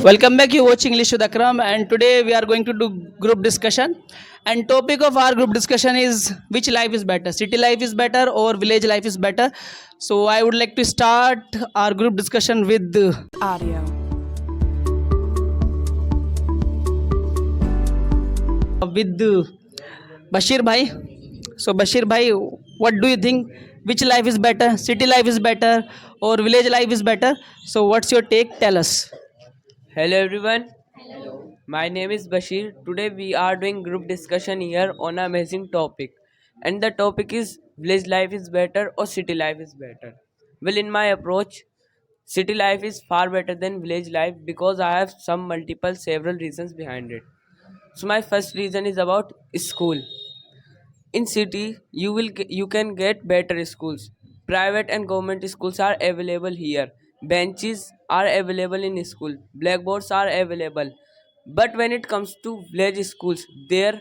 Welcome back. You watch English with Akram, and today we are going to do group discussion. And topic of our group discussion is which life is better, city life is better or village life is better. So I would like to start our group discussion with Audio. Bashir Bhai. So Bashir Bhai, what do you think? Which life is better, city life is better or village life is better? So what's your take? Tell us. Hello everyone. My name is Bashir. Today we are doing group discussion here on an amazing topic. And the topic is village life is better or city life is better. Well, in my approach, city life is far better than village life because I have several reasons behind it. So my first reason is about school. In city, you can get better schools. Private and government schools are available here. Benches are available in school. Blackboards are available. But when it comes to village schools, their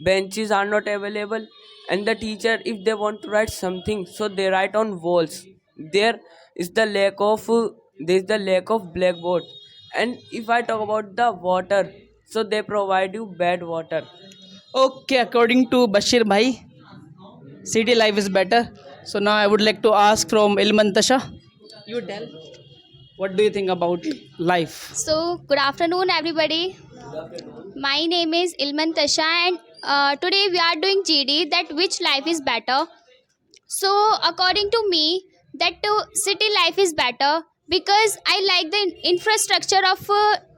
benches are not available, and the teacher, if they want to write something, so they write on walls. There is the lack of blackboard. And if I talk about the water, so they provide you bad water. Okay, according to Bashir Bhai, city life is better. So now I would like to ask from Ilmantasha. You tell. What do you think about life? So, good afternoon, everybody. My name is Ilman Tasha, and today we are doing GD that which life is better. So, according to me, that city life is better because I like the infrastructure of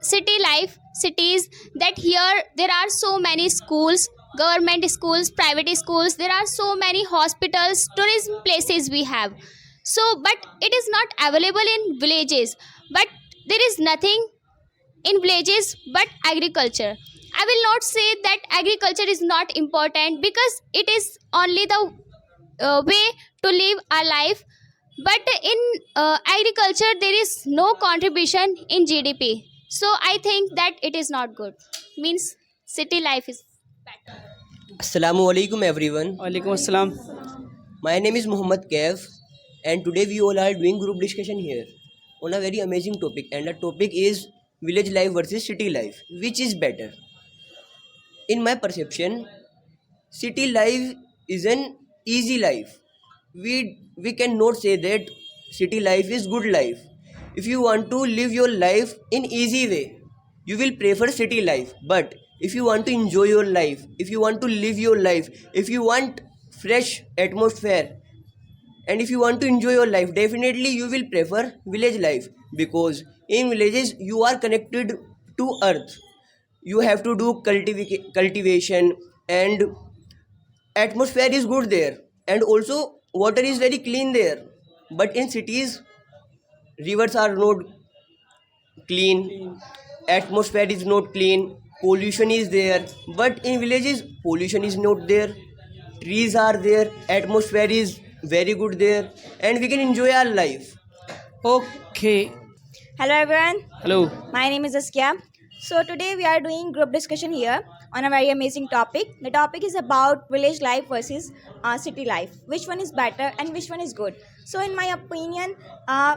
city life, cities. That here there are so many schools, government schools, private schools. There are so many hospitals, tourism places we have. So, but it is not available in villages. But there is nothing in villages but agriculture. I will not say that agriculture is not important because it is only the way to live our life, but in agriculture there is no contribution in GDP, so I think that it is not good. Means city life is better. Assalamu alaikum everyone. Walaikum assalam. My name is Muhammad Kev and today we all are doing group discussion here on a very amazing topic, and the topic is village life versus city life. Which is better? In my perception, city life is an easy life. We cannot say that city life is good life. If you want to live your life in easy way, you will prefer city life. But if you want to enjoy your life, if you want to live your life, if you want fresh atmosphere, and if you want to enjoy your life, definitely you will prefer village life, because in villages you are connected to earth. You have to do cultivation, and atmosphere is good there, and also water is very clean there. But in cities, rivers are not clean, atmosphere is not clean, pollution is there. But in villages, pollution is not there, trees are there, atmosphere is very good there, and we can enjoy our life. Okay. Hello everyone, Hello. my name is Askia. So today we are doing group discussion here on a very amazing topic. The topic is about village life versus city life. Which one is better and which one is good? So in my opinion,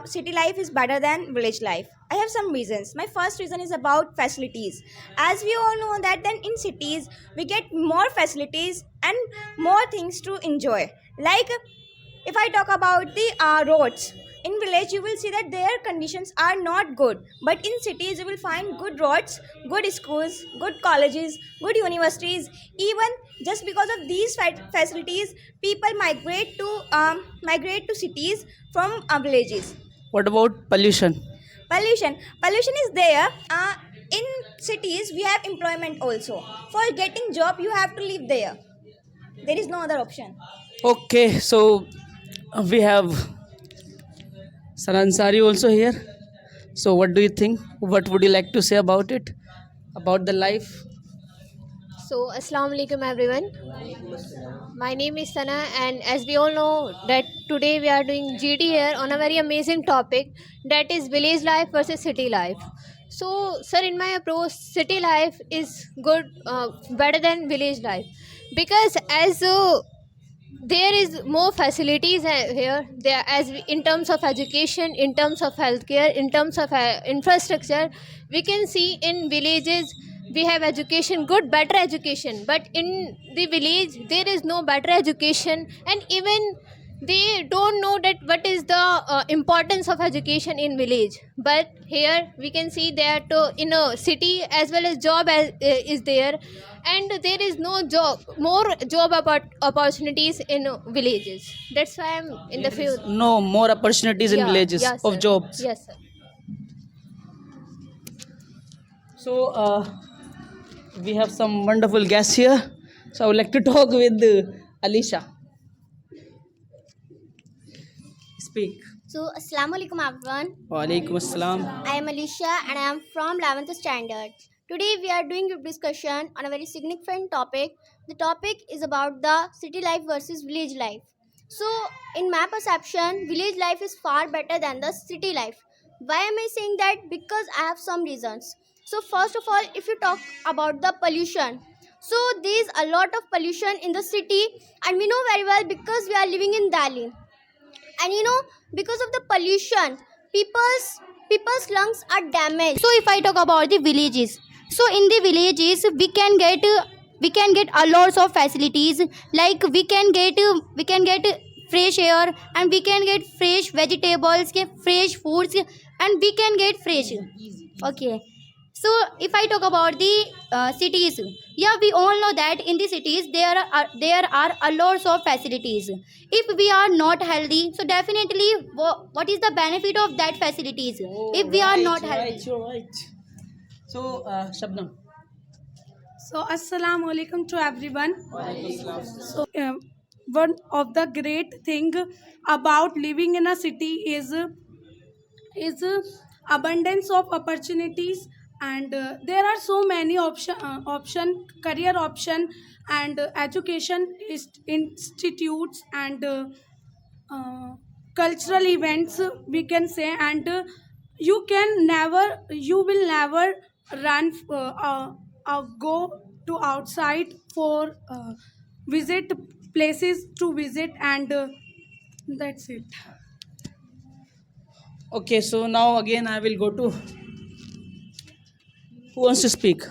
city life is better than village life. I have some reasons. My first reason is about facilities. As we all know that then in cities we get more facilities and more things to enjoy. Like if I talk about the roads, in village you will see that their conditions are not good, but in cities you will find good roads, good schools, good colleges, good universities. Even just because of these facilities, people migrate to cities from villages. What about pollution? Pollution is there. In cities we have employment also. For getting job you have to live there. There is no other option. Okay, so we have Saransari also here. So what do you think? What would you like to say about it? About the life? So, Assalamu alaikum everyone. My name is Sana, and as we all know that today we are doing GD here on a very amazing topic, that is village life versus city life. So, sir, in my approach, city life is good, better than village life, because as there is more facilities here. There, in terms of education, in terms of healthcare, in terms of infrastructure, we can see in villages we have education, good, better education. But in the village, there is no better education, and even they don't know that what is the importance of education in village. But here we can see that in a city as well as job is there, and there is no job, more job opportunities in villages. That's why I'm in the field. No more opportunities in Yeah, villages yes, of sir. jobs. Yes, sir. So we have some wonderful guests here. So I would like to talk with Alisha. Speak. So, Assalamu alaikum everyone. Walaikum assalam. I am Alicia and I am from 11th standard. Today we are doing a discussion on a very significant topic. The topic is about the city life versus village life. So, in my perception, village life is far better than the city life. Why am I saying that? Because I have some reasons. So, first of all, if you talk about the pollution, so there is a lot of pollution in the city, and we know very well because we are living in Delhi. And because of the pollution, people's lungs are damaged. So if I talk about the villages, so in the villages we can get a lots of facilities, like we can get fresh air, and we can get fresh vegetables, fresh foods, and we can get fresh. Okay. So if I talk about the cities, yeah, we all know that in the cities there are a lots of facilities. If we are not healthy, so definitely what is the benefit of that facilities? If we are not healthy. You're right. So Shabnam. So, Assalamu alaikum to everyone. So, one of the great thing about living in a city is abundance of opportunities, and there are so many option, career option, and education institutes, and cultural events, we can say, and you will never run go to outside for visit places to visit, and that's it. Okay, so now again I will go to. Who wants to speak?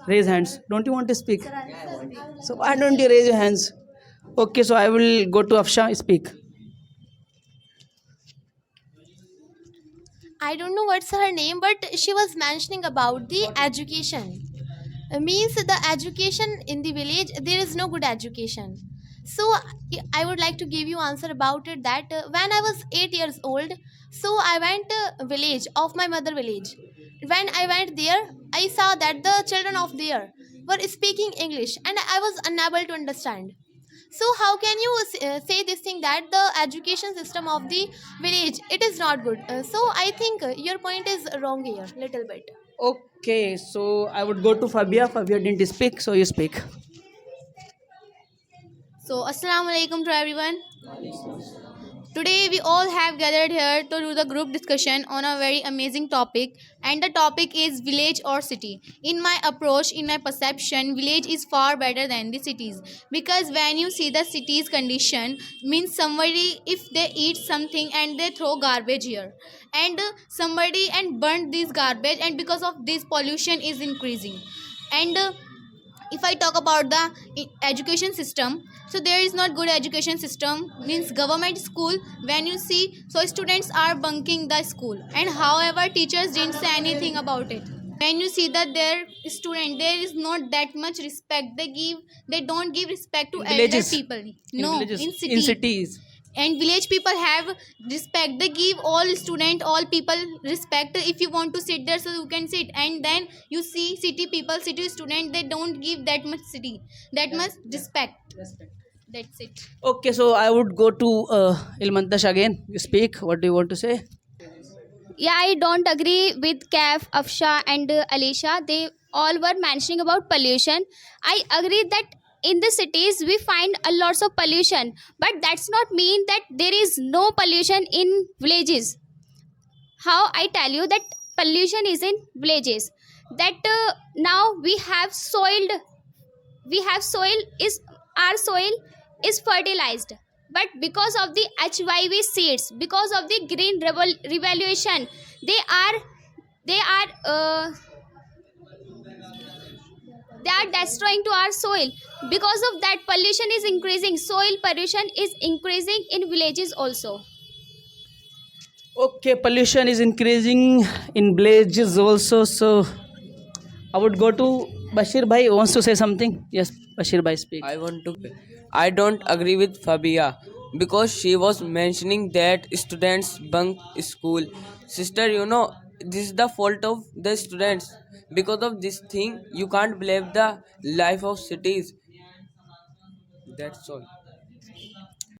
Raise hands. Don't you want to speak? So why don't you raise your hands? Okay, so I will go to Afsha. Speak. I don't know what's her name, but she was mentioning about the education. Means the education in the village, there is no good education. So I would like to give you answer about it, that when I was 8 years old, so I went village of my mother village. When I went there, I saw that the children of there were speaking English, and I was unable to understand. So how can you say this thing, that the education system of the village, it is not good? So I think your point is wrong here little bit. Okay, so I would go to Fabia. Fabia didn't speak, so you speak. So, Assalamu alaikum to everyone. Today, we all have gathered here to do the group discussion on a very amazing topic, and the topic is village or city. In my approach, in my perception, village is far better than the cities, because when you see the city's condition, means somebody, if they eat something and they throw garbage here, and somebody and burn this garbage, and because of this pollution is increasing. And if I talk about the education system, so there is not good education system, means government school, when you see, so students are bunking the school, and however teachers didn't say anything about it. When you see that their student, there is not that much respect they don't give respect to elder Villages. people. No, villages. in city. In cities. And village people have respect, they give all student, all people respect. If you want to sit there, so you can sit. And then you see city people, city student, they don't give that much much respect. That's it. Okay, so I would go to Ilmantash again. You speak. What do you want to say? Yeah, I don't agree with Kaf, Afsha, and Alisha. They all were mentioning about pollution. I agree that in the cities we find a lots of pollution, but that's not mean that there is no pollution in villages. How I tell you that pollution is in villages. That now we have soil is our soil is fertilized, but because of the HYV seeds, because of the green revolution, they are they are destroying to our soil. Because of that, pollution is increasing, soil pollution is increasing in villages also. Okay, pollution is increasing in villages also. So I would go to Bashir Bhai wants to say something. Yes, Bashir Bhai, speak. I don't agree with Fabia because she was mentioning that students bunk school. Sister, this is the fault of the students. Because of this thing, you can't blame the life of cities. That's all.